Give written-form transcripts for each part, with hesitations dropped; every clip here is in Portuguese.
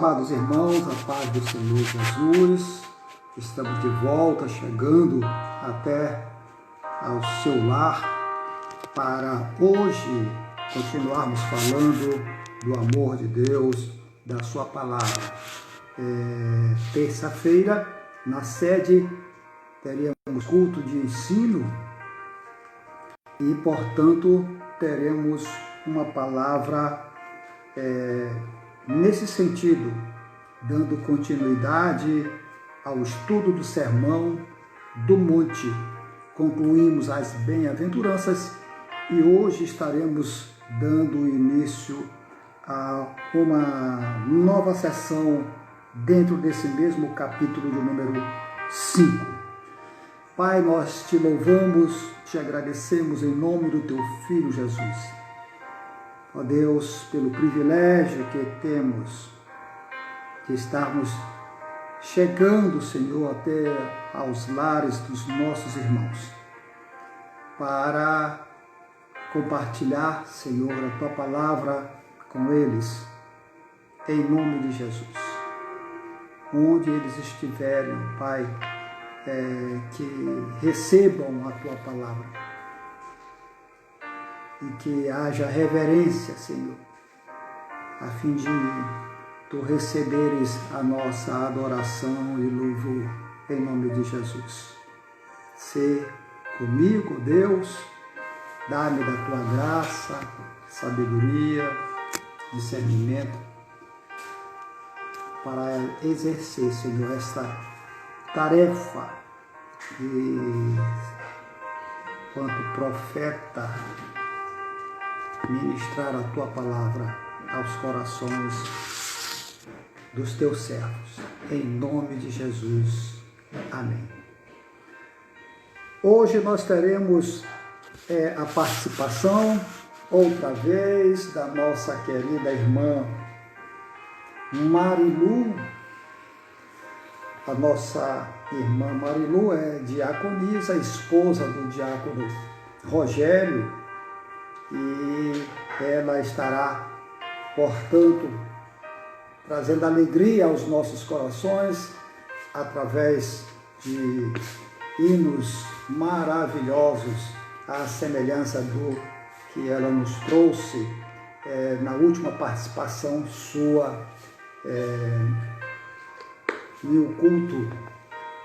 amados irmãos, a paz do Senhor Jesus. Estamos de volta, chegando até ao seu lar para hoje continuarmos falando do amor de Deus, da sua palavra. Terça-feira, na sede, teremos culto de ensino e, portanto, teremos uma palavra nesse sentido, dando continuidade ao estudo do Sermão do Monte. Concluímos as bem-aventuranças e hoje estaremos dando início a uma nova sessão dentro desse mesmo capítulo de número 5. Pai, nós te louvamos, te agradecemos em nome do teu Filho Jesus. Ó Deus, pelo privilégio que temos de estarmos chegando, Senhor, até aos lares dos nossos irmãos, para compartilhar, Senhor, a tua palavra com eles, em nome de Jesus. Onde eles estiverem, Pai, que recebam a tua palavra. E que haja reverência, Senhor, a fim de tu receberes a nossa adoração e louvor em nome de Jesus. Sê comigo, Deus, dá-me da tua graça, sabedoria, discernimento, para exercer, Senhor, esta tarefa e, quanto profeta, ministrar a tua palavra aos corações dos teus servos, em nome de Jesus. Amém. Hoje nós teremos a participação, outra vez, da nossa querida irmã Marilu. A nossa irmã Marilu é diaconisa, esposa do diácono Rogério, e ela estará, portanto, trazendo alegria aos nossos corações através de hinos maravilhosos, à semelhança do que ela nos trouxe na última participação sua no culto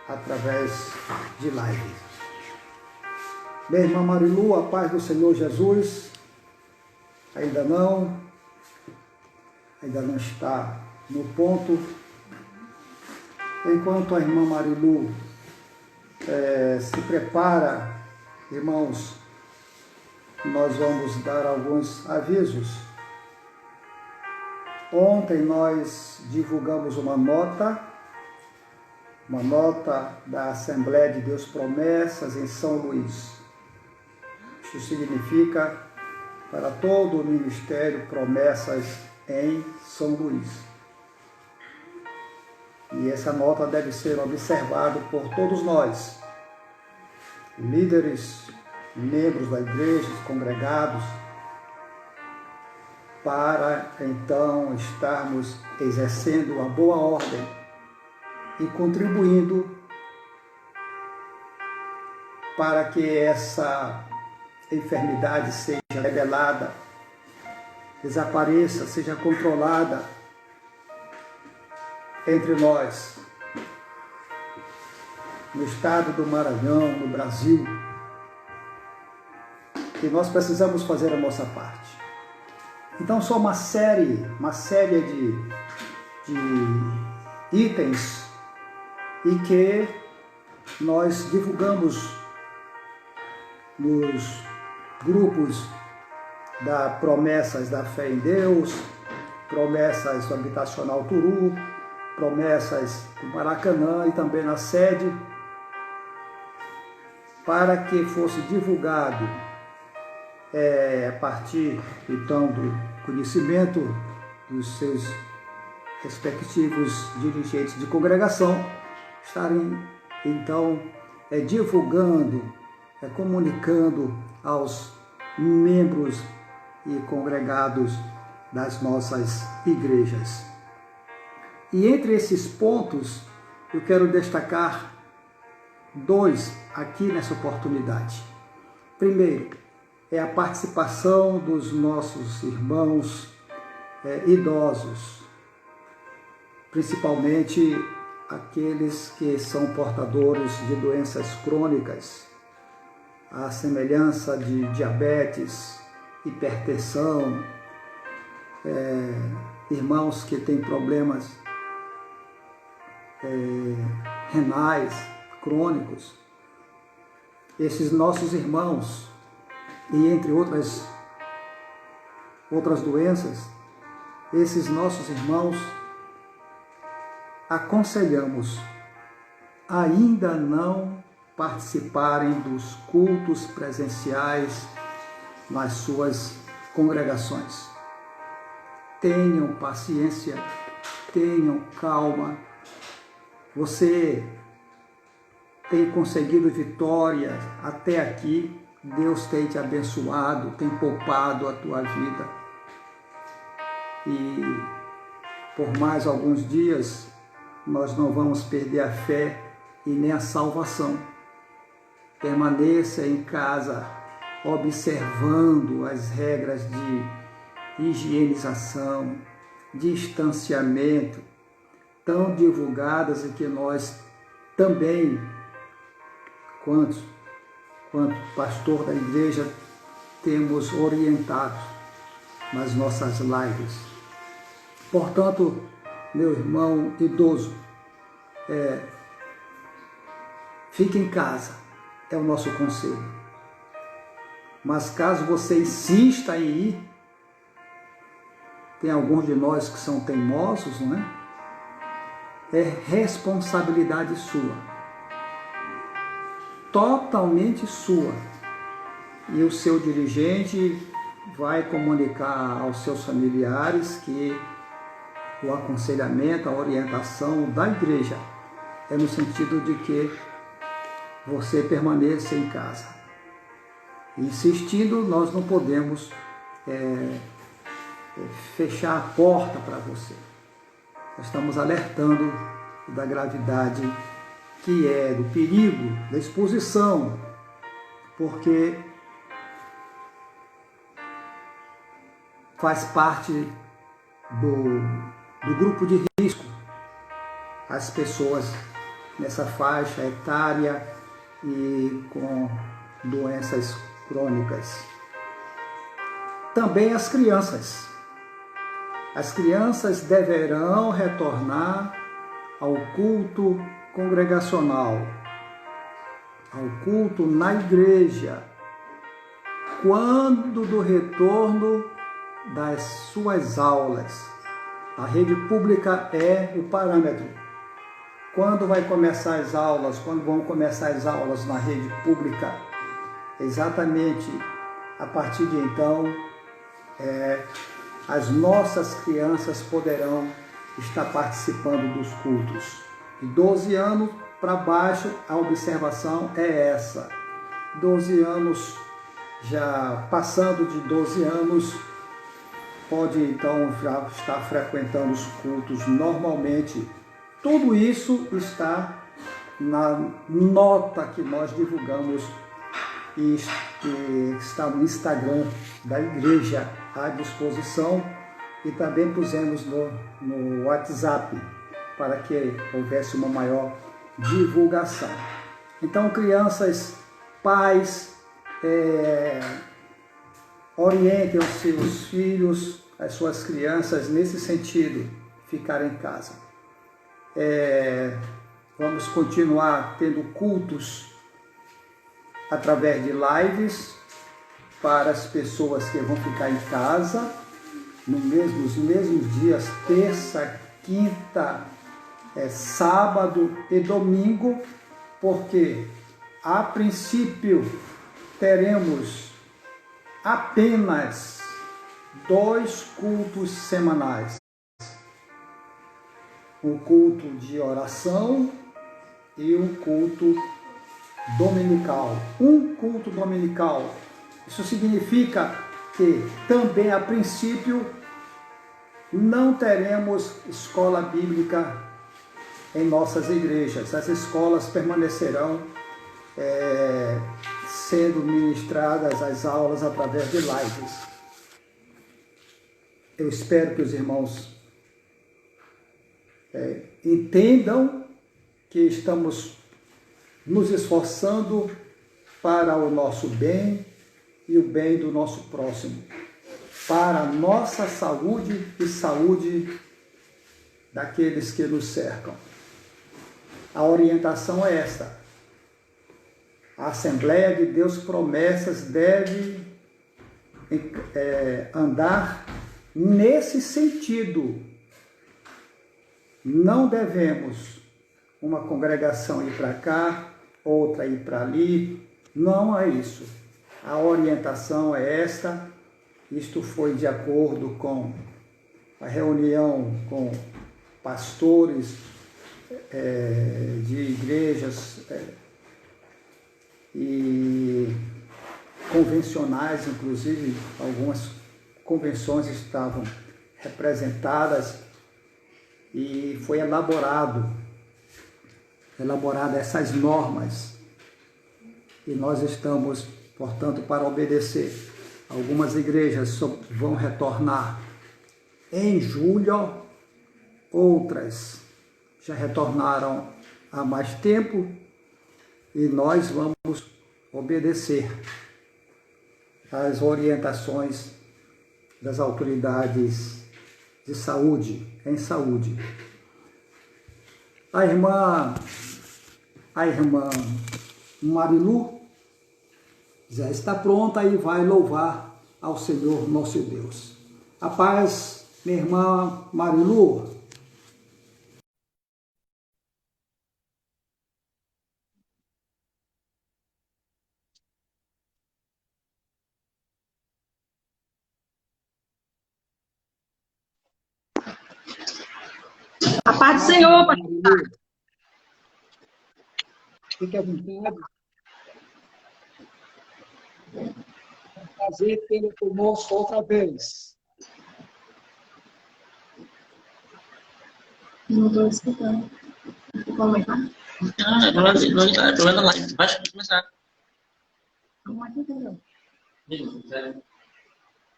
através de live. Minha irmã Marilu, a paz do Senhor Jesus. Ainda não está no ponto. Enquanto a irmã Marilu se prepara, irmãos, nós vamos dar alguns avisos. Ontem nós divulgamos uma nota da Assembleia de Deus Promessas em São Luís. Isso significa para todo o Ministério Promessas em São Luís. E essa nota deve ser observada por todos nós, líderes, membros da igreja, congregados, para então estarmos exercendo a boa ordem e contribuindo para que essa enfermidade seja rebelada, desapareça, seja controlada entre nós, no estado do Maranhão, no Brasil. E nós precisamos fazer a nossa parte. Então, só uma série de itens e que nós divulgamos nos grupos da Promessas da Fé em Deus, Promessas do Habitacional Turu, Promessas do Maracanã e também na sede, para que fosse divulgado a partir então do conhecimento dos seus respectivos dirigentes de congregação, estarem então divulgando, comunicando aos membros e congregados das nossas igrejas. E entre esses pontos, eu quero destacar dois aqui nessa oportunidade. Primeiro, é a participação dos nossos irmãos idosos, principalmente aqueles que são portadores de doenças crônicas, à semelhança de diabetes, hipertensão, irmãos que têm problemas renais crônicos. Esses nossos irmãos, e entre outras doenças, esses nossos irmãos aconselhamos ainda não participarem dos cultos presenciais nas suas congregações. Tenham paciência, tenham calma. Você tem conseguido vitórias até aqui, Deus tem te abençoado, tem poupado a tua vida. E por mais alguns dias, nós não vamos perder a fé e nem a salvação. Permaneça em casa, observando as regras de higienização, distanciamento, tão divulgadas e que nós também, quanto pastor da igreja, temos orientado nas nossas lives. Portanto, meu irmão idoso, fique em casa, é o nosso conselho. Mas caso você insista em ir, tem alguns de nós que são teimosos, não é? É responsabilidade sua, totalmente sua. E o seu dirigente vai comunicar aos seus familiares que o aconselhamento, a orientação da igreja é no sentido de que você permaneça em casa. Insistindo, nós não podemos fechar a porta para você. Nós estamos alertando da gravidade que é, do perigo, da exposição, porque faz parte do grupo de risco as pessoas nessa faixa etária e com doenças crônicas. Também as crianças. As crianças deverão retornar ao culto congregacional, ao culto na igreja, quando do retorno das suas aulas. A rede pública é o parâmetro. Quando vai começar as aulas? Quando vão começar as aulas na rede pública? Exatamente a partir de então, as nossas crianças poderão estar participando dos cultos. De 12 anos para baixo, a observação é essa. 12 anos, já passando de 12 anos, pode então já estar frequentando os cultos normalmente. Tudo isso está na nota que nós divulgamos e está no Instagram da igreja à disposição, e também pusemos no WhatsApp para que houvesse uma maior divulgação. Então, crianças, pais, orientem os seus filhos, as suas crianças nesse sentido, ficar em casa. Vamos continuar tendo cultos através de lives para as pessoas que vão ficar em casa nos mesmos dias, terça, quinta, sábado e domingo, porque a princípio teremos apenas 2 cultos semanais. Um culto de oração e um culto dominical. Um culto dominical. Isso significa que também, a princípio, não teremos escola bíblica em nossas igrejas. As escolas permanecerão sendo ministradas as aulas através de lives. Eu espero que os irmãos entendam que estamos nos esforçando para o nosso bem e o bem do nosso próximo, para a nossa saúde e saúde daqueles que nos cercam. A orientação é esta. A Assembleia de Deus Promessas deve andar nesse sentido. Não devemos uma congregação ir para cá, outra ir para ali. Não é isso. A orientação é esta. Isto foi de acordo com a reunião com pastores de igrejas e convencionais, inclusive algumas convenções estavam representadas e foi elaborada essas normas e nós estamos, portanto, para obedecer. Algumas igrejas só vão retornar em julho, outras já retornaram há mais tempo e nós vamos obedecer às orientações das autoridades de saúde, em saúde. A irmã Marilu já está pronta e vai louvar ao Senhor nosso Deus. A paz, minha irmã Marilu. A paz do Senhor, pastor. Fique à vontade. É um prazer tê-lo conosco outra vez. Não estou escutando. Como é que vai? Estou lendo a live. Vai começar. Vamos aqui, entendeu?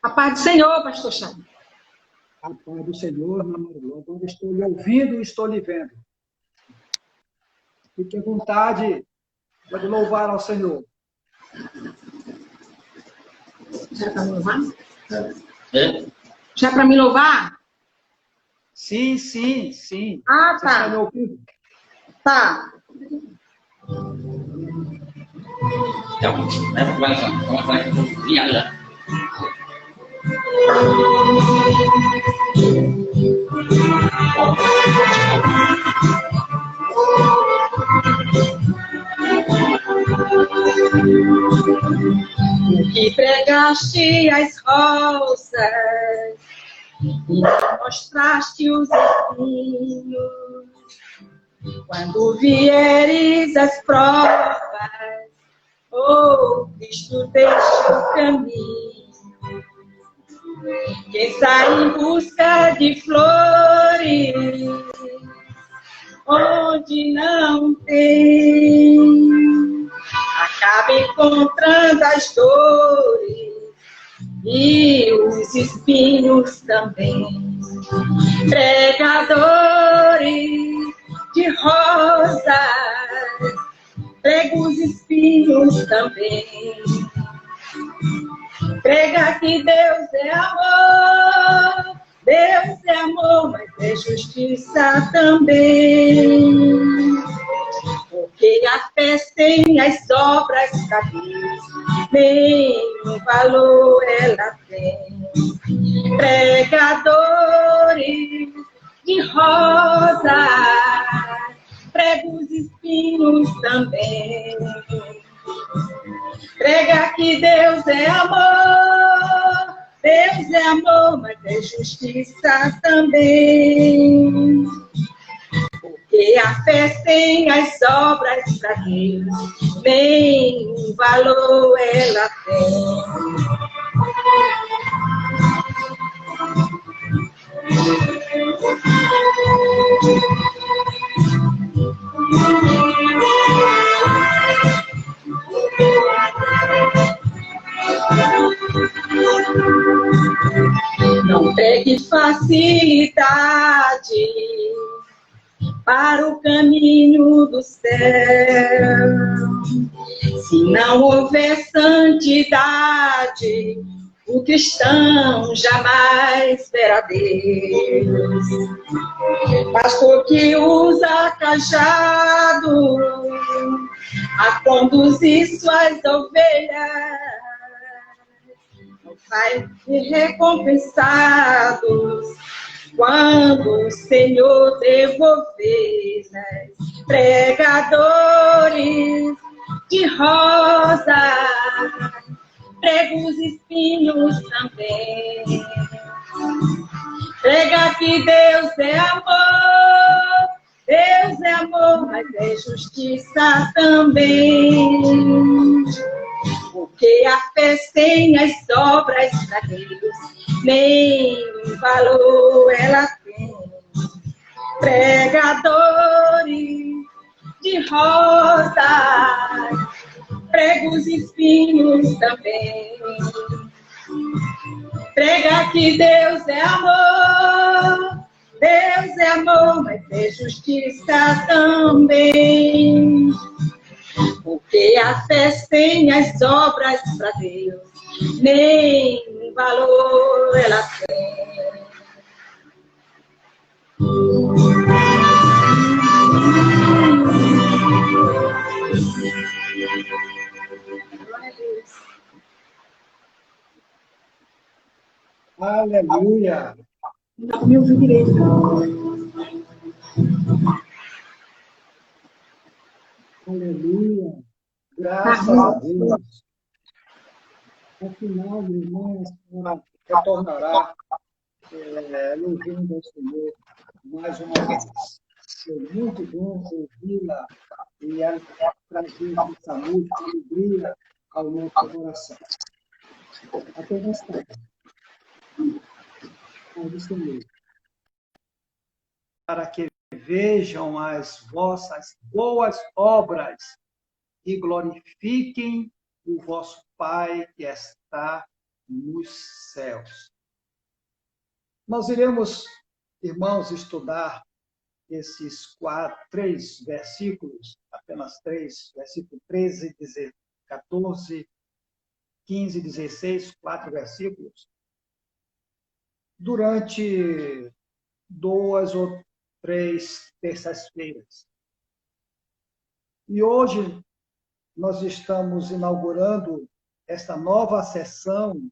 A paz do Senhor, pastor Chá. A paz do Senhor, meu Marilu. Agora estou lhe ouvindo e estou lhe vendo. Fique à vontade. Pode louvar ao Senhor. Já é para me louvar? É? Já é para me louvar? Sim, sim, sim. Ah, Você está me tá. ouvindo? Tá. Vai viajar. Que pregaste as rosas e mostraste os espinhos. Quando vieres as provas, oh, Cristo deixa o caminho. Quem sai em busca de flores, onde não tem, acaba encontrando as dores e os espinhos também. Pregadores de rosas, prega os espinhos também. Prega que Deus é amor, Deus é amor, mas é justiça também. Porque a fé sem as obras pra Deus, nenhum valor ela tem. Pregadores de rosa, prega os espinhos também. Prega que Deus é amor, Deus é amor, mas é justiça também. Porque a fé sem as obras pra Deus, nenhum valor ela tem. Não pegue facilidade para o caminho do céu. Se não houver santidade, o cristão jamais verá Deus. Pastor que usa cajado a conduzir suas ovelhas, não vai ser recompensados quando o Senhor devolver. Pregadores de rosa, pregos espinhos também. Prega que Deus é amor, mas é justiça também. Porque a fé sem as obras para Deus, nem valor ela tem. Pregadores de rosa, pregos espinhos também. Prega que Deus é amor, mas é justiça também. Porque a fé sem as obras para Deus, nem valor ela tem. Aleluia. Não me ouvi direito. Aleluia. Graças a Deus. No final, meu irmão, a senhora retornará louvando ao Senhor mais uma vez. Foi muito bom ouvi-la e ela trazer essa música, alegria ao nosso coração. Até mais tarde. Pode ser mesmo. Para que vejam as vossas boas obras e glorifiquem o vosso Pai que está nos céus. Nós iremos, irmãos, estudar esses três versículos, apenas três, versículo 13, 14, 15, 16, 4 versículos, durante 2 ou 3 terças-feiras. E hoje nós estamos inaugurando esta nova sessão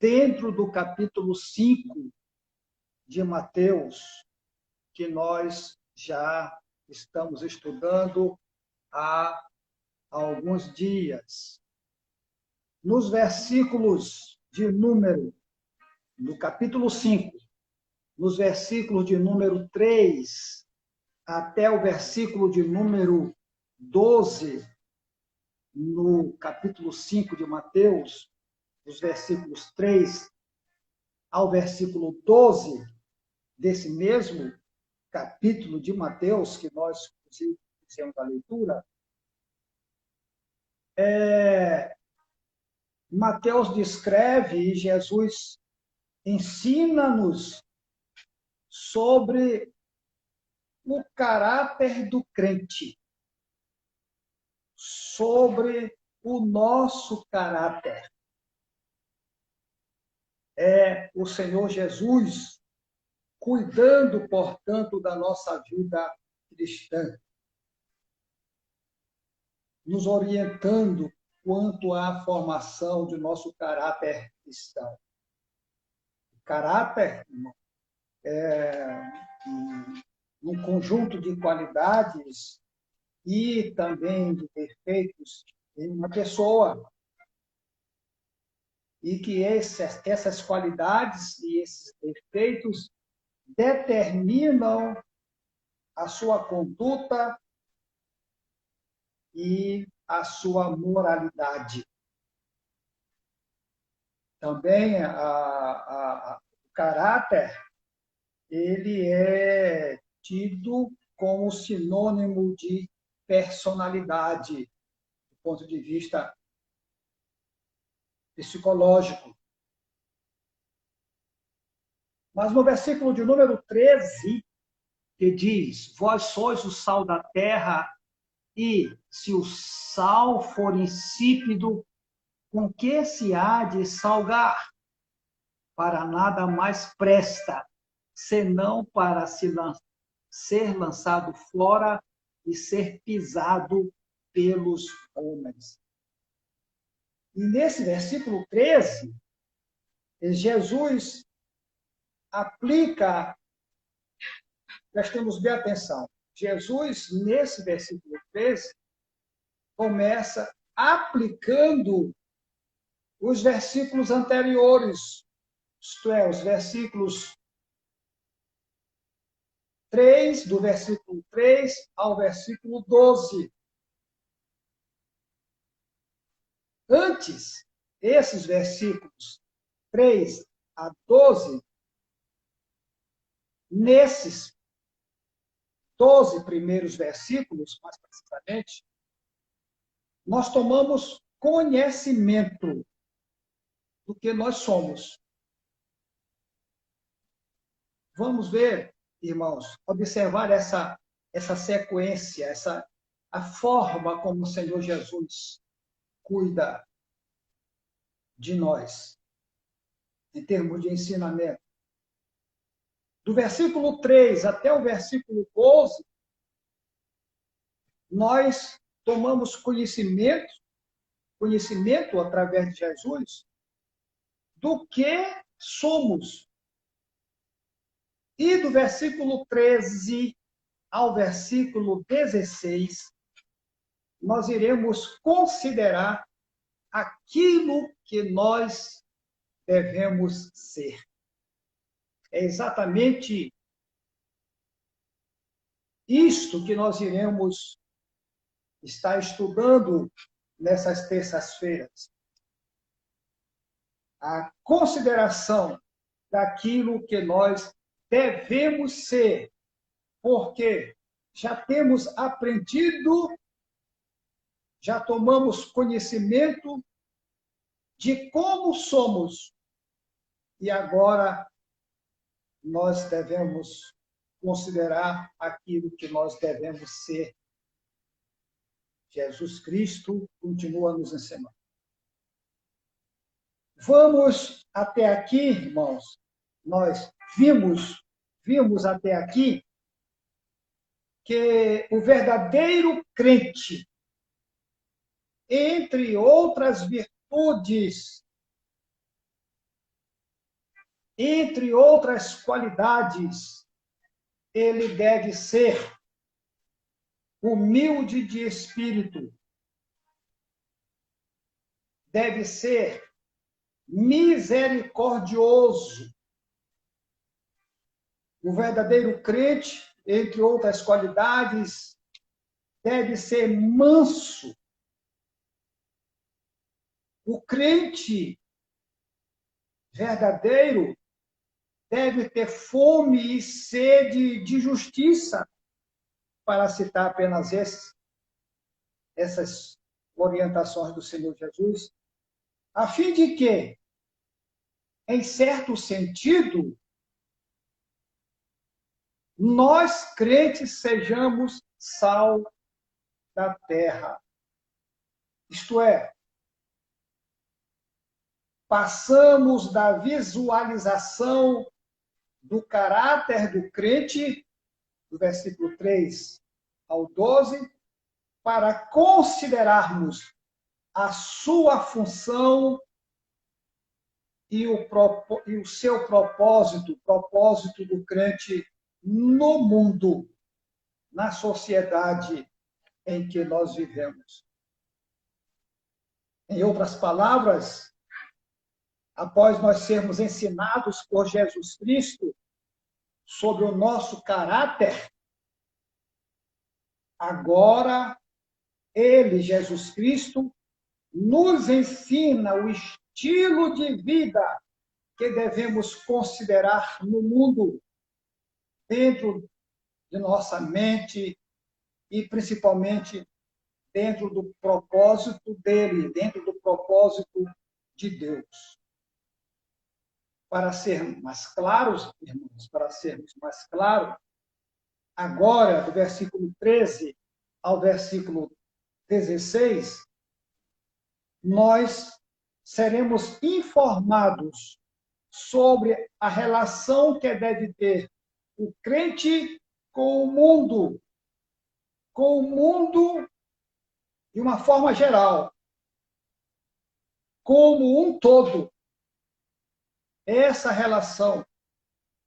dentro do capítulo 5 de Mateus, que nós já estamos estudando há alguns dias. Nos versículos de número, no capítulo 5, nos versículos de número 3 até o versículo de número 12, no capítulo 5 de Mateus, dos versículos 3 ao versículo 12 desse mesmo capítulo de Mateus, que nós fizemos a leitura, Mateus descreve e Jesus ensina-nos sobre o caráter do crente, sobre o nosso caráter. É o Senhor Jesus cuidando, portanto, da nossa vida cristã, nos orientando quanto à formação de nosso caráter cristão. O caráter é um conjunto de qualidades e também de defeitos em uma pessoa, e que essas qualidades e esses defeitos determinam a sua conduta e a sua moralidade. Também o caráter, ele é tido como sinônimo de personalidade, do ponto de vista psicológico. Mas no versículo de número 13, que diz: vós sois o sal da terra, e se o sal for insípido, com que se há de salgar? Para nada mais presta, senão para ser lançado fora e ser pisado pelos homens. E nesse versículo 13, Jesus aplica, prestemos bem atenção, Jesus, nesse versículo 13, começa aplicando os versículos anteriores, isto é, os versículos 3, do versículo 3 ao versículo 12. Antes, esses versículos 3 a 12, nesses 12 primeiros versículos, mais precisamente, nós tomamos conhecimento do que nós somos. Vamos ver, irmãos, observar essa sequência, a forma como o Senhor Jesus cuida de nós, em termos de ensinamento. Do versículo 3 até o versículo 12, nós tomamos conhecimento através de Jesus, do que somos. E do versículo 13 ao versículo 16, nós iremos considerar aquilo que nós devemos ser. É exatamente isto que nós iremos estar estudando nessas terças-feiras. A consideração daquilo que nós devemos ser, porque já temos aprendido, já tomamos conhecimento de como somos, e agora nós devemos considerar aquilo que nós devemos ser. Jesus Cristo continua nos ensinando. Vamos até aqui, irmãos. Nós vimos até aqui que o verdadeiro crente, entre outras virtudes, entre outras qualidades, ele deve ser humilde de espírito, deve ser misericordioso. O verdadeiro crente, entre outras qualidades, deve ser manso. O crente verdadeiro deve ter fome e sede de justiça, para citar apenas essas orientações do Senhor Jesus, a fim de que, em certo sentido, nós, crentes, sejamos sal da terra. Isto é, passamos da visualização do caráter do crente, do versículo 3 ao 12, para considerarmos a sua função e o seu propósito, o propósito do crente no mundo, na sociedade em que nós vivemos. Em outras palavras, após nós sermos ensinados por Jesus Cristo sobre o nosso caráter, agora ele, Jesus Cristo, nos ensina o estilo de vida que devemos considerar no mundo, dentro de nossa mente e principalmente dentro do propósito dele, dentro do propósito de Deus. Para sermos mais claros, irmãos, para sermos mais claros, agora, do versículo 13 ao versículo 16, nós seremos informados sobre a relação que deve ter o crente com o mundo de uma forma geral, como um todo. Essa relação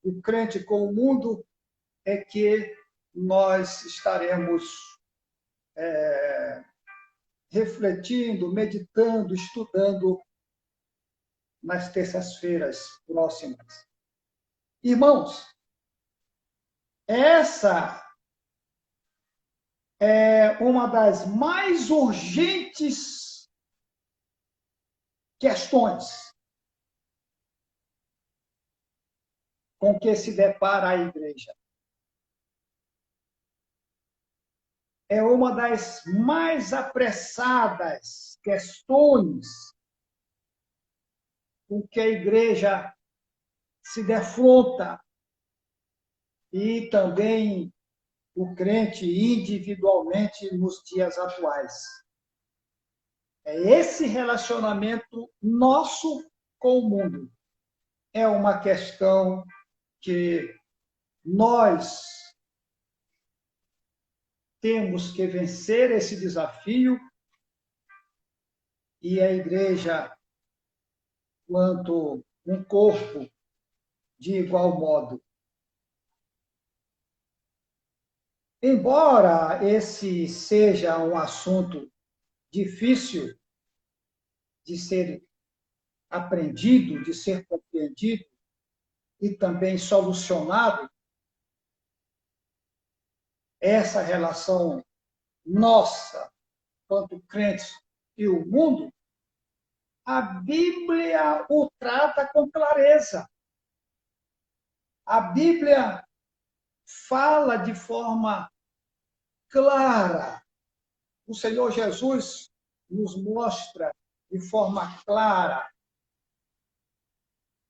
do crente com o mundo é que nós estaremos refletindo, meditando, estudando nas terças-feiras próximas. Irmãos, essa é uma das mais urgentes questões com que se depara a igreja. É uma das mais apressadas questões com que a igreja se defronta e também o crente individualmente nos dias atuais. É esse relacionamento nosso com o mundo. É uma questão que nós temos que vencer esse desafio e a igreja, quanto um corpo, de igual modo. Embora esse seja um assunto difícil de ser aprendido, de ser compreendido e também solucionado, essa relação nossa, quanto crentes e o mundo, a Bíblia o trata com clareza. A Bíblia fala de forma clara. O Senhor Jesus nos mostra de forma clara.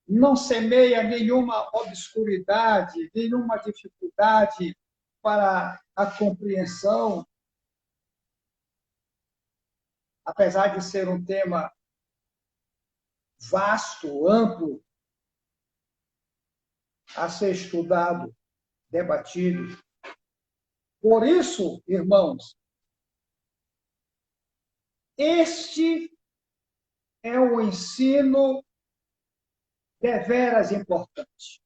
Não semeia nenhuma obscuridade, nenhuma dificuldade para a compreensão. Apesar de ser um tema vasto, amplo, a ser estudado, debatido. Por isso, irmãos, este é um ensino deveras importante.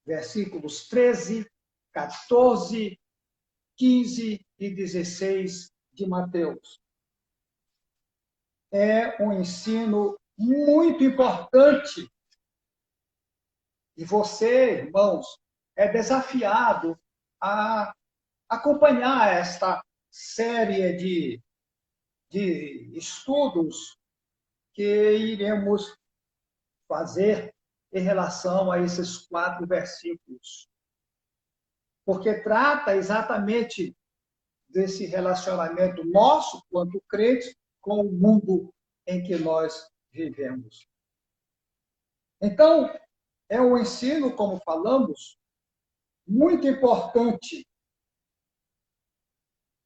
Versículos 13, 14, 15 e 16 de Mateus. É um ensino muito importante. E você, irmãos, é desafiado a acompanhar esta série de estudos que iremos fazer em relação a esses 4 versículos. Porque trata exatamente desse relacionamento nosso, quanto crente, com o mundo em que nós vivemos. Então, é um ensino, como falamos, muito importante,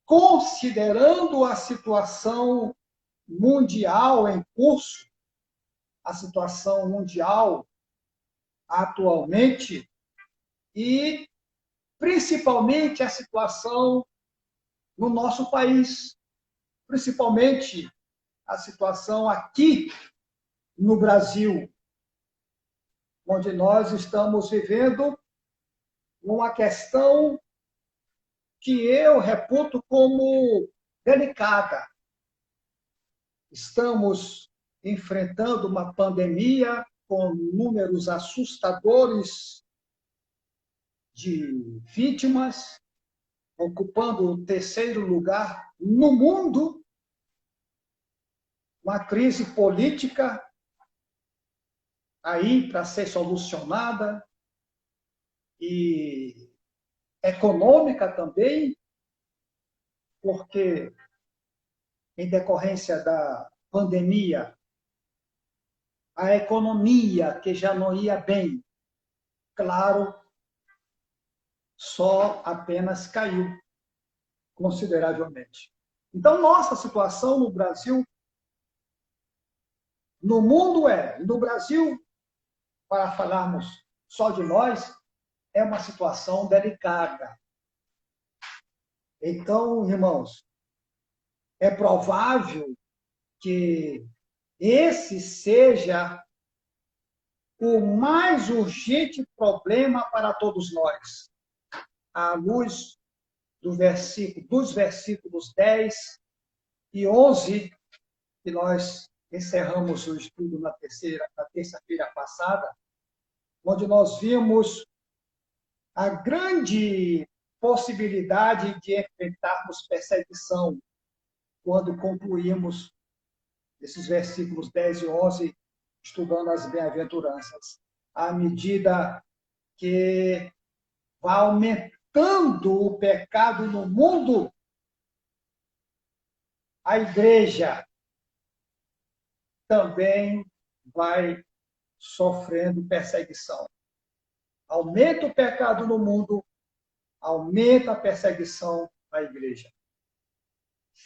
considerando a situação mundial em curso, a situação mundial atualmente e principalmente a situação no nosso país, principalmente a situação aqui no Brasil, onde nós estamos vivendo uma questão que eu reputo como delicada. Estamos enfrentando uma pandemia com números assustadores de vítimas, ocupando o 3º lugar no mundo, uma crise política aí para ser solucionada, e econômica também, porque em decorrência da pandemia, a economia que já não ia bem, claro, só apenas caiu consideravelmente. Então, nossa situação no Brasil, no mundo e no Brasil, para falarmos só de nós, é uma situação delicada. Então, irmãos, é provável que esse seja o mais urgente problema para todos nós, à luz dos versículos 10 e 11, que nós encerramos o estudo na terça-feira passada, onde nós vimos a grande possibilidade de enfrentarmos perseguição, quando concluímos esses versículos 10 e 11, estudando as bem-aventuranças. À medida que vai aumentando o pecado no mundo, a igreja também vai sofrendo perseguição. Aumenta o pecado no mundo, aumenta a perseguição na igreja.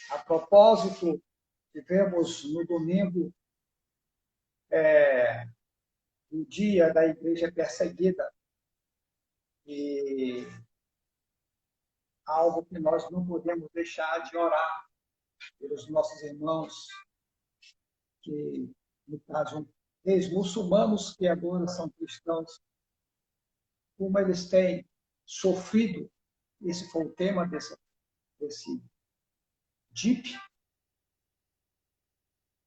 A propósito, tivemos no domingo o dia da igreja perseguida, e algo que nós não podemos deixar de orar pelos nossos irmãos, que, no caso, ex-muçulmanos que agora são cristãos, como eles têm sofrido. Esse foi o tema desse DIP,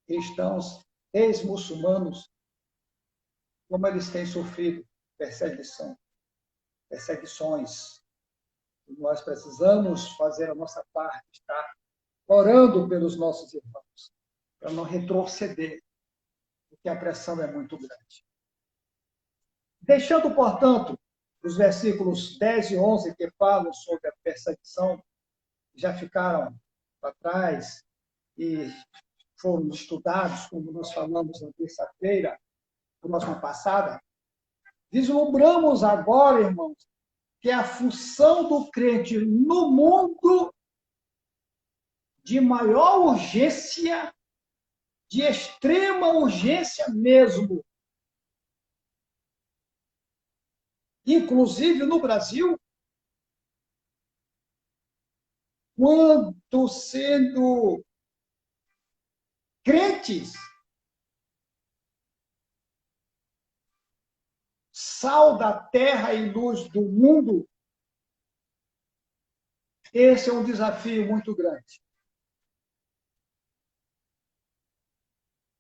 cristãos ex-muçulmanos, como eles têm sofrido perseguições. E nós precisamos fazer a nossa parte, estar orando pelos nossos irmãos, para não retroceder, porque a pressão é muito grande. Deixando, portanto, os versículos 10 e 11 que falam sobre a perseguição, já ficaram para trás e foram estudados, como nós falamos na terça-feira, próxima passada, vislumbramos agora, irmãos, que a função do crente no mundo de maior urgência, de extrema urgência mesmo, inclusive no Brasil, quando sendo crentes, sal da terra e luz do mundo, esse é um desafio muito grande.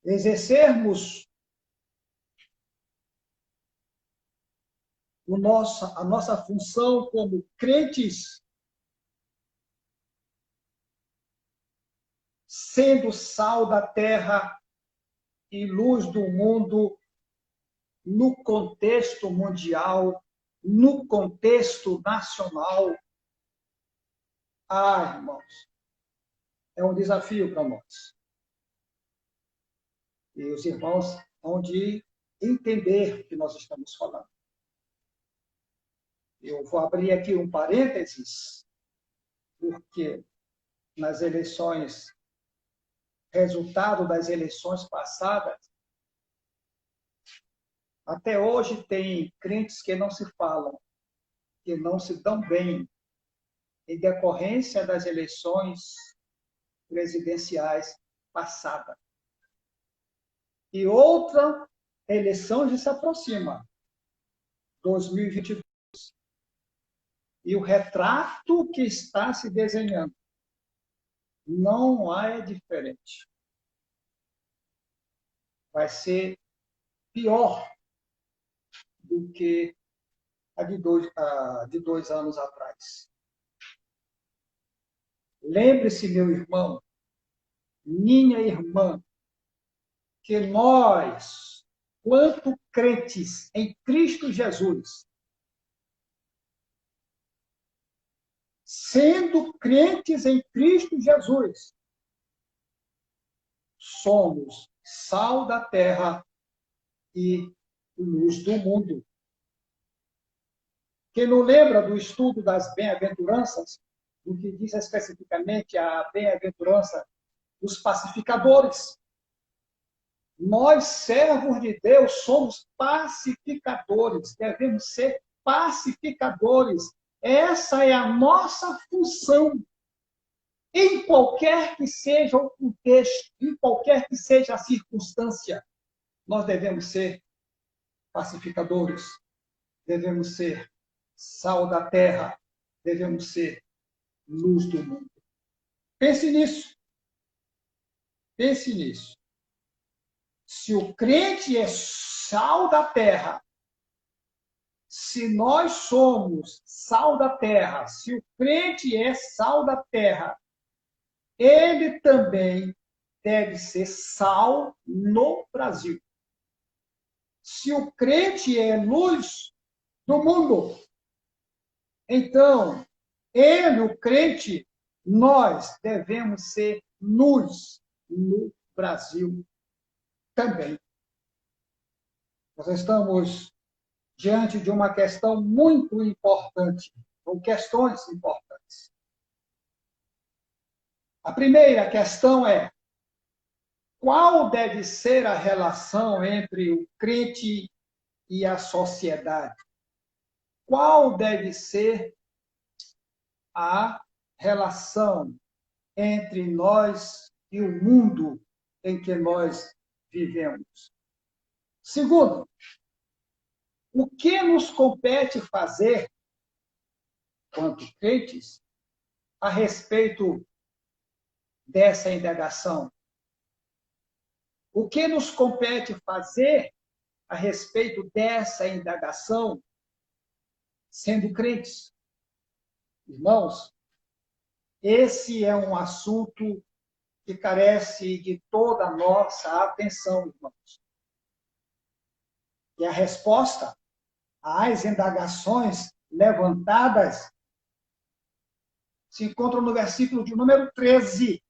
Exercermos a nossa função como crentes, sendo sal da terra e luz do mundo, no contexto mundial, no contexto nacional. Irmãos, é um desafio para nós. E os irmãos vão de entender o que nós estamos falando. Eu vou abrir aqui um parênteses, porque nas eleições, resultado das eleições passadas, até hoje tem crentes que não se falam, que não se dão bem, em decorrência das eleições presidenciais passadas. E outra eleição já se aproxima, 2022. E o retrato que está se desenhando não é diferente. Vai ser pior do que a de 2 anos atrás. Lembre-se, meu irmão, minha irmã, que nós, enquanto crentes em Cristo Jesus, sendo crentes em Cristo Jesus, somos sal da terra e luz do mundo. Quem não lembra do estudo das bem-aventuranças, do que diz especificamente a bem-aventurança dos pacificadores? Nós, servos de Deus, somos pacificadores, devemos ser pacificadores. Essa é a nossa função. Em qualquer que seja o contexto, em qualquer que seja a circunstância, nós devemos ser pacificadores, devemos ser sal da terra, devemos ser luz do mundo. Pense nisso. Pense nisso. Se o crente é sal da terra, se nós somos sal da terra, se o crente é sal da terra, ele também deve ser sal no Brasil. Se o crente é luz do mundo, então, ele, o crente, nós devemos ser luz no Brasil também. Nós estamos diante de uma questão muito importante, ou questões importantes. A primeira questão é: qual deve ser a relação entre o crente e a sociedade? Qual deve ser a relação entre nós e o mundo em que nós vivemos? Segundo, o que nos compete fazer, quanto crentes, a respeito dessa indagação? O que nos compete fazer a respeito dessa indagação, sendo crentes? Irmãos, esse é um assunto que carece de toda a nossa atenção, irmãos. E a resposta às indagações levantadas se encontra no versículo de número 13.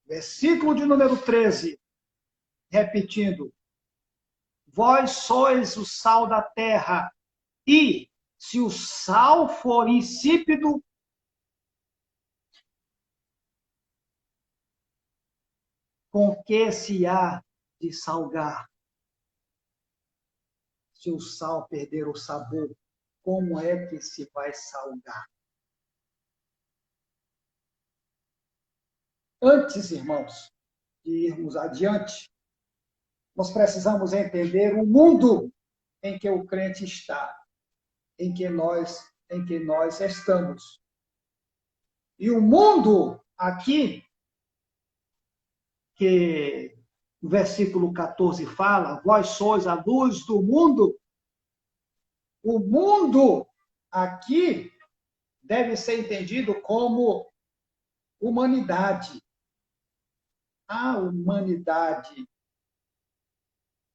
Versículo de número 13, repetindo: vós sois o sal da terra, e se o sal for insípido, com que se há de salgar? Se o sal perder o sabor, como é que se vai salgar? Antes, irmãos, de irmos adiante, nós precisamos entender o mundo em que o crente está, em que nós estamos. E o mundo aqui, que o versículo 14 fala, vós sois a luz do mundo. O mundo aqui deve ser entendido como humanidade. A humanidade.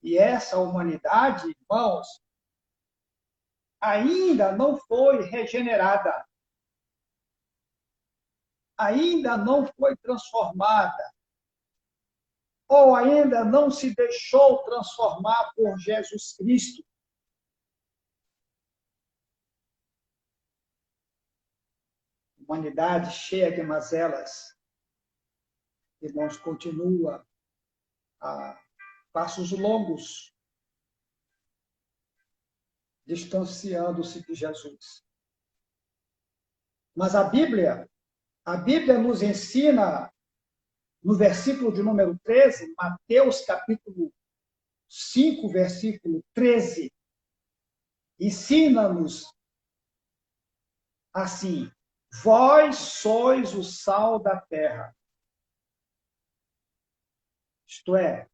E essa humanidade, irmãos, ainda não foi regenerada. Ainda não foi transformada. Ou ainda não se deixou transformar por Jesus Cristo. Humanidade cheia de mazelas. Irmãos, continua a passos longos, distanciando-se de Jesus. Mas a Bíblia nos ensina, no versículo de número 13, Mateus capítulo 5, versículo 13, ensina-nos assim: vós sois o sal da terra. Isto é,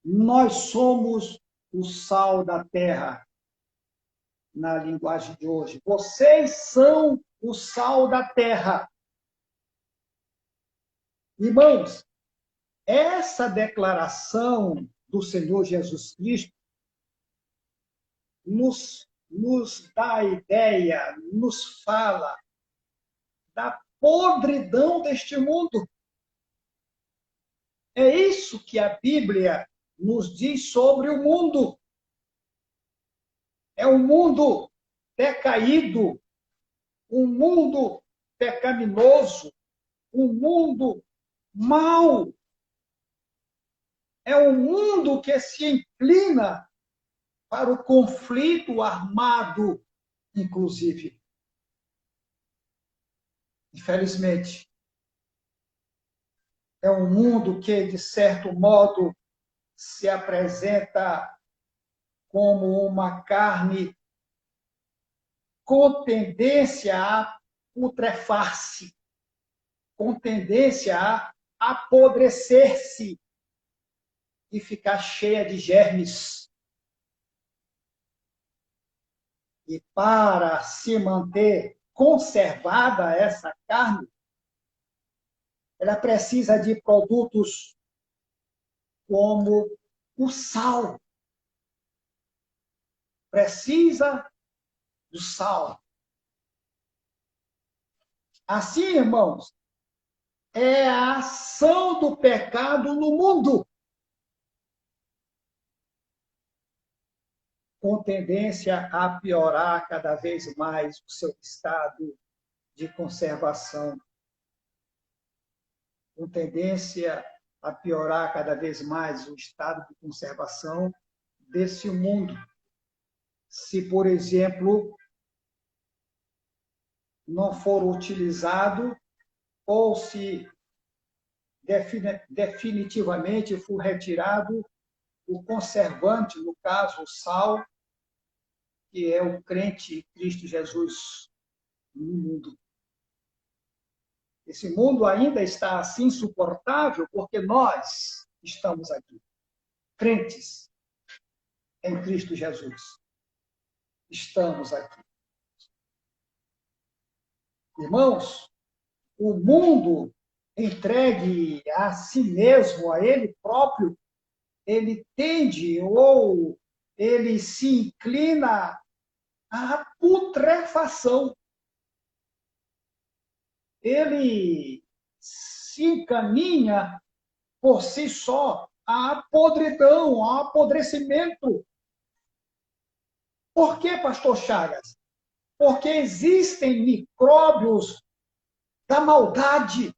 nós somos o sal da terra, na linguagem de hoje. Vocês são o sal da terra. Irmãos, essa declaração do Senhor Jesus Cristo nos dá a ideia, nos fala da podridão deste mundo. É isso que a Bíblia nos diz sobre o mundo. É um mundo decaído, um mundo pecaminoso, um mundo mau. É um mundo que se inclina para o conflito armado, inclusive. Infelizmente, é um mundo que, de certo modo, se apresenta como uma carne com tendência a putrefar-se, com tendência a apodrecer-se e ficar cheia de germes. E para se manter conservada essa carne, ela precisa de produtos como o sal. Precisa do sal. Assim, irmãos, é a ação do pecado no mundo, com tendência a piorar cada vez mais o seu estado de conservação, com tendência a piorar cada vez mais o estado de conservação desse mundo. Se, por exemplo, não for utilizado ou se definitivamente for retirado o conservante, no caso, o sal, que é o crente em Cristo Jesus no mundo. Esse mundo ainda está assim insuportável porque nós estamos aqui, crentes em Cristo Jesus. Estamos aqui. Irmãos, o mundo entregue a si mesmo, a ele próprio, ele tende ou ele se inclina à putrefação. Ele se encaminha por si só à podridão, ao apodrecimento. Por que, pastor Chagas? Porque existem micróbios da maldade.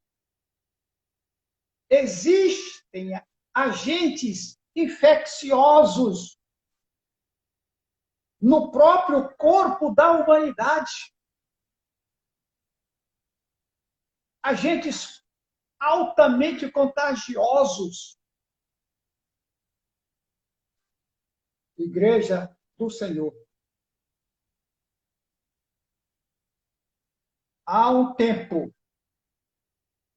Existem agentes infecciosos no próprio corpo da humanidade. Agentes altamente contagiosos. Igreja do Senhor. Há um tempo,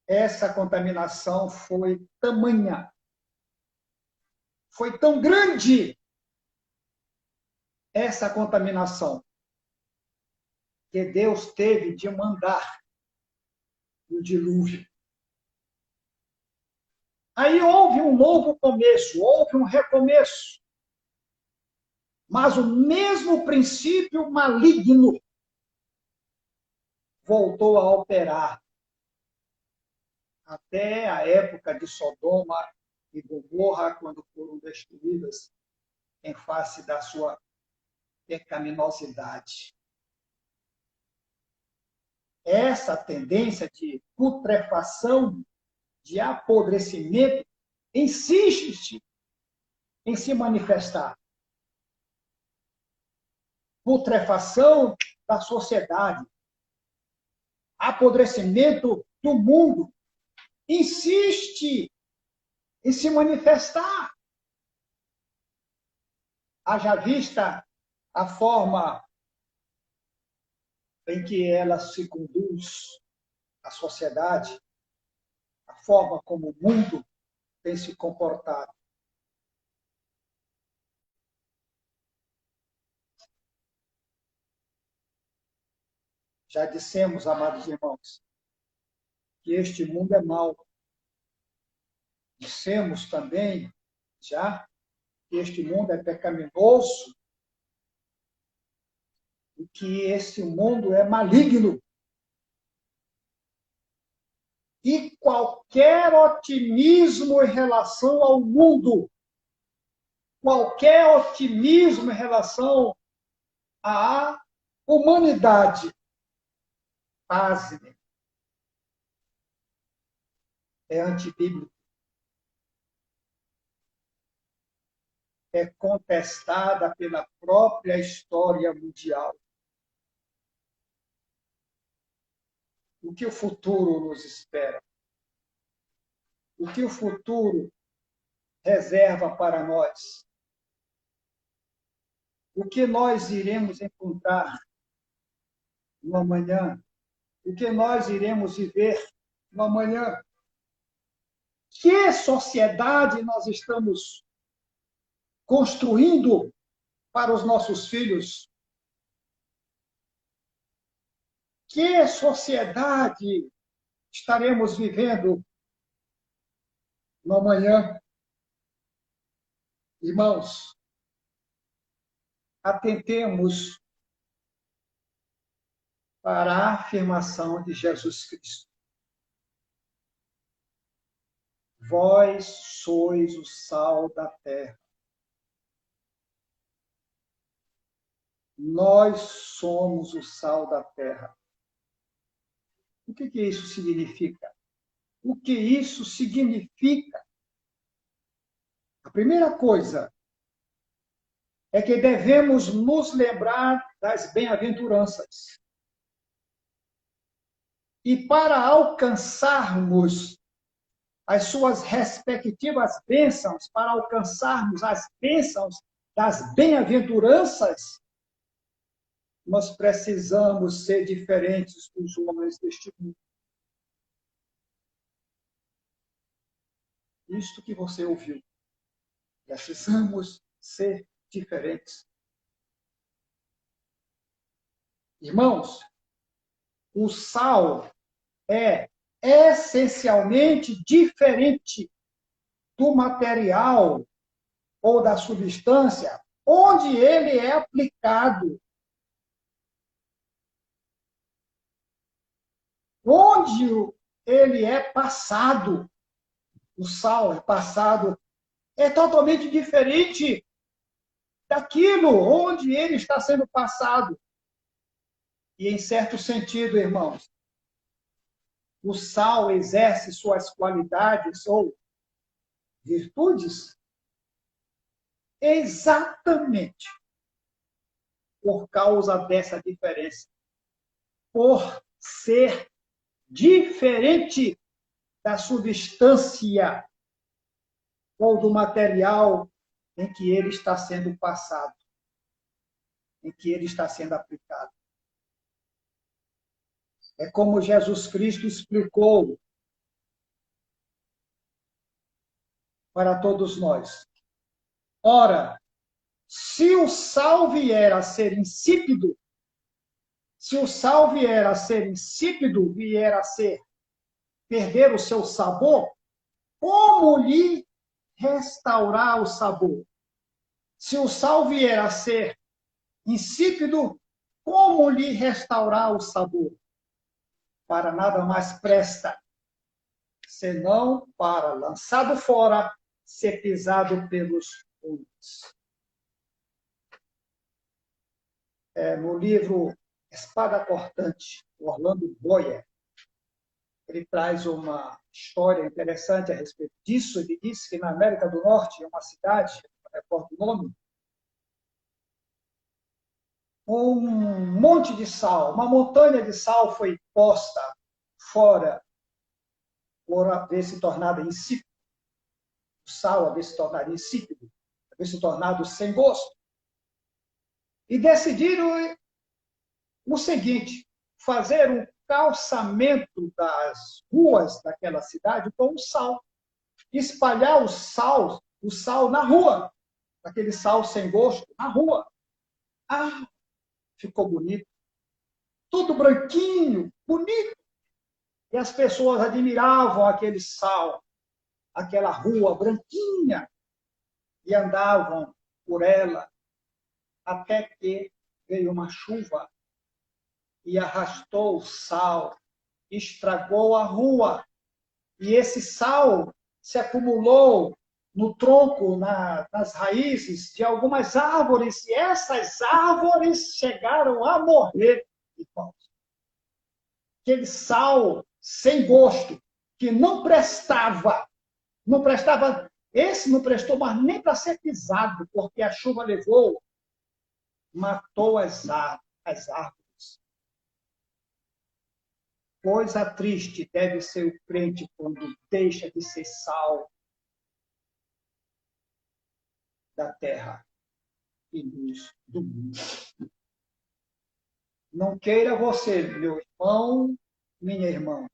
essa contaminação foi tamanha, foi tão grande essa contaminação, que Deus teve de mandar o dilúvio. Aí houve um novo começo, houve um recomeço. Mas o mesmo princípio maligno voltou a operar até a época de Sodoma e Gomorra, quando foram destruídas em face da sua pecaminosidade. Essa tendência de putrefação, de apodrecimento, insiste em se manifestar. Putrefação da sociedade, apodrecimento do mundo, insiste em se manifestar. Haja vista a forma em que ela se conduz, a sociedade, a forma como o mundo tem se comportado. Já dissemos, amados irmãos, que este mundo é mau. Dissemos também já que este mundo é pecaminoso e que esse mundo é maligno. E qualquer otimismo em relação ao mundo, qualquer otimismo em relação à humanidade, pasme, é antibíblico. É contestada pela própria história mundial. O que o futuro nos espera? O que o futuro reserva para nós? O que nós iremos encontrar no amanhã? O que nós iremos viver no amanhã? Que sociedade nós estamos construindo para os nossos filhos? Que sociedade estaremos vivendo no amanhã? Irmãos, atentemos para a afirmação de Jesus Cristo. Vós sois o sal da terra. Nós somos o sal da terra. O que isso significa? O que isso significa? A primeira coisa é que devemos nos lembrar das bem-aventuranças. E para alcançarmos as suas respectivas bênçãos, para alcançarmos as bênçãos das bem-aventuranças, nós precisamos ser diferentes dos homens deste mundo. Isto que você ouviu. Precisamos ser diferentes. Irmãos, o sal é essencialmente diferente do material ou da substância onde ele é aplicado. Onde ele é passado, o sal é passado, é totalmente diferente daquilo onde ele está sendo passado. E, em certo sentido, irmãos, o sal exerce suas qualidades ou virtudes exatamente por causa dessa diferença. Por ser diferente da substância ou do material em que ele está sendo passado, em que ele está sendo aplicado. É como Jesus Cristo explicou para todos nós. Ora, se o sal vier a ser insípido, vier a ser perder o seu sabor, como lhe restaurar o sabor? Se o sal vier a ser insípido, como lhe restaurar o sabor? Para nada mais presta, senão para, lançado fora, ser pisado pelos homens. No livro Espada Cortante, Orlando Boyer, ele traz uma história interessante a respeito disso. Ele diz que na América do Norte, em uma cidade, não recordo o nome, um monte de sal, uma montanha de sal foi posta fora por haver se tornado insípido. O sal haver se tornado insípido, haver se tornado sem gosto. E decidiram o seguinte: fazer um calçamento das ruas daquela cidade com o sal. Espalhar o sal na rua, aquele sal sem gosto, na rua. Ah, ficou bonito. Tudo branquinho, bonito. E as pessoas admiravam aquele sal. aquela rua branquinha e andavam por ela até que veio uma chuva e arrastou o sal, estragou a rua. E esse sal se acumulou no tronco, nas raízes de algumas árvores, e essas árvores chegaram a morrer. Aquele sal sem gosto, que não prestava, esse não prestou mais nem para ser pisado, porque a chuva levou, matou as árvores. Coisa triste deve ser o crente quando deixa de ser sal da terra e luz do mundo. Não queira você, meu irmão, minha irmã,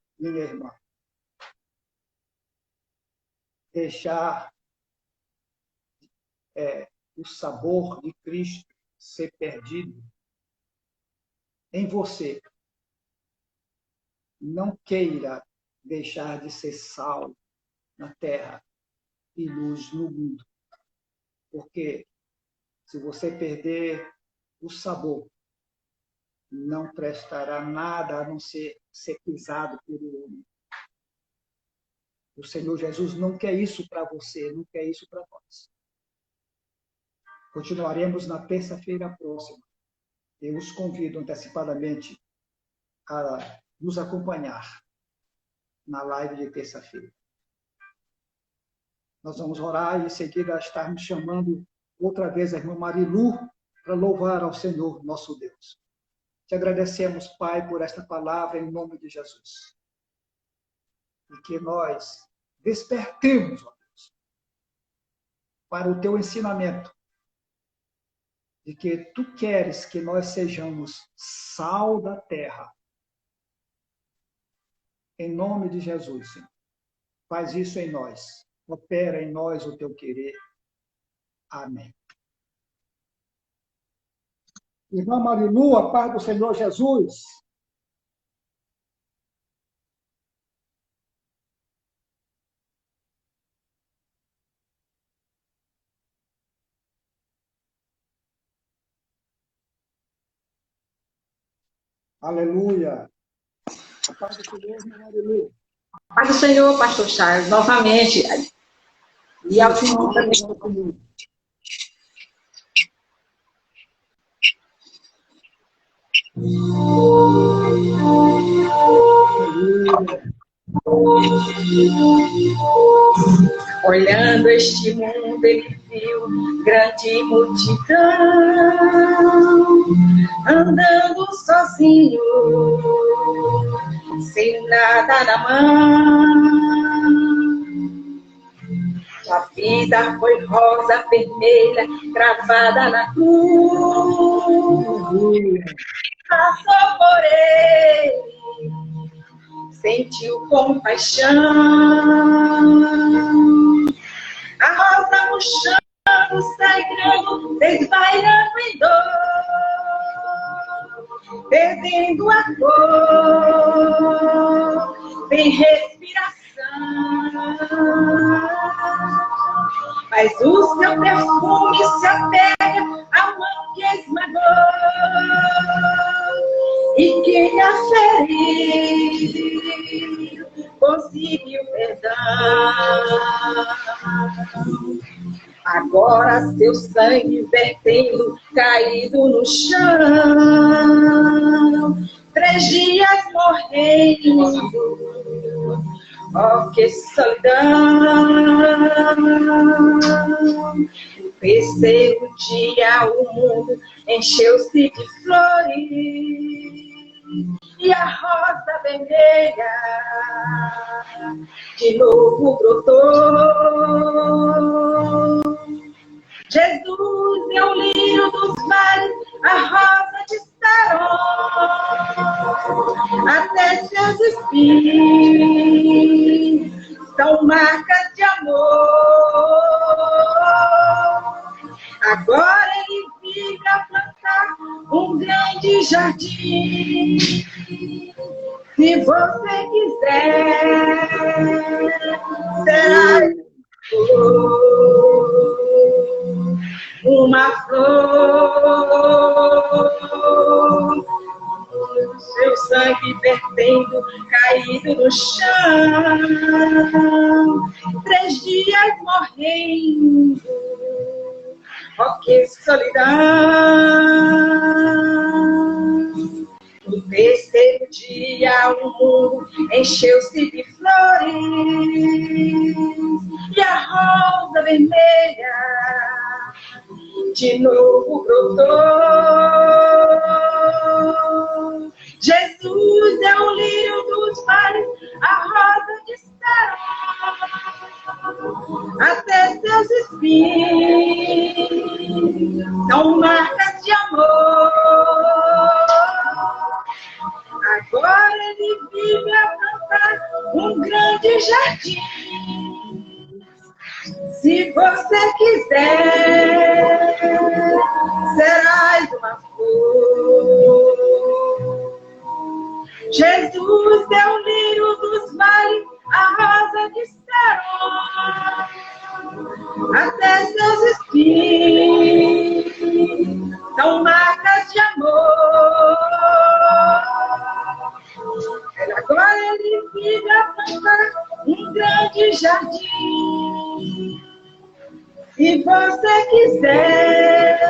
deixar o sabor de Cristo ser perdido em você. Não queira deixar de ser sal na terra e luz no mundo. Porque se você perder o sabor, não prestará nada a não ser pisado pelo homem. O Senhor Jesus não quer isso para você, não quer isso para nós. Continuaremos na terça-feira próxima. Eu os convido antecipadamente a nos acompanhar na live de terça-feira. Nós vamos orar e em seguida estarmos chamando outra vez a irmã Marilu para louvar ao Senhor nosso Deus. Te agradecemos, Pai, por esta palavra em nome de Jesus. E que nós despertemos, ó Deus, para o teu ensinamento, de que tu queres que nós sejamos sal da terra. Em nome de Jesus, Senhor. Faz isso em nós. Opera em nós o teu querer. Amém. Irmã Marilu, a paz do Senhor Jesus. Aleluia. A paz do Senhor, irmã Marilu. A paz do Senhor, pastor Charles, novamente. E ao Senhor também. Olhando este mundo, ele viu grande multidão, andando sozinho, sem nada na mão. A vida foi rosa, vermelha, cravada na cruz. Passou por ele, sentiu compaixão. A rosa murchando, sangrando, desvairando em dor, perdendo a cor, sem respiração. Mas o seu perfume se apega à mão que esmagou, e quem a feriu conseguiu perdão. Agora seu sangue vertendo, caído no chão, 3 dias morrendo, oh que solidão. No 3º dia o mundo encheu-se de flores, e a rosa vermelha de novo brotou. Jesus é o lírio dos mares, a rosa de Saron, até seus espinhos são marcas de amor. Agora ele vibra plantar um grande jardim, e Se você quiser, será uma flor, seu sangue vertendo, caído no chão, 3 dias morrendo, oh que solidão. No 3º dia o mundo encheu-se de flores e a rosa vermelha de novo brotou. Jesus é o lírio dos mares, a rosa de Sarão. Até seus espinhos são marcas de amor. Agora ele vive a cantar um grande jardim. Se você quiser, serás uma flor. Jesus é o lírio dos mares, a rosa de Sarão. Até seus espinhos são marcas de amor. Agora ele vive a plantar um grande jardim. Se você quiser,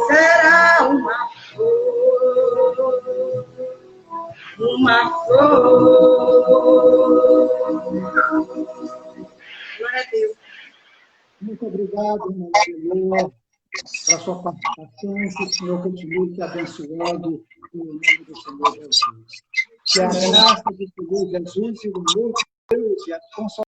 será uma flor. Uma flor. Glória a Deus. Muito obrigado, meu Senhor, pela sua participação. Que o Senhor continue te abençoando em nome do Senhor Jesus. Que a graça de Deus, Jesus, e o meu Deus e a consolação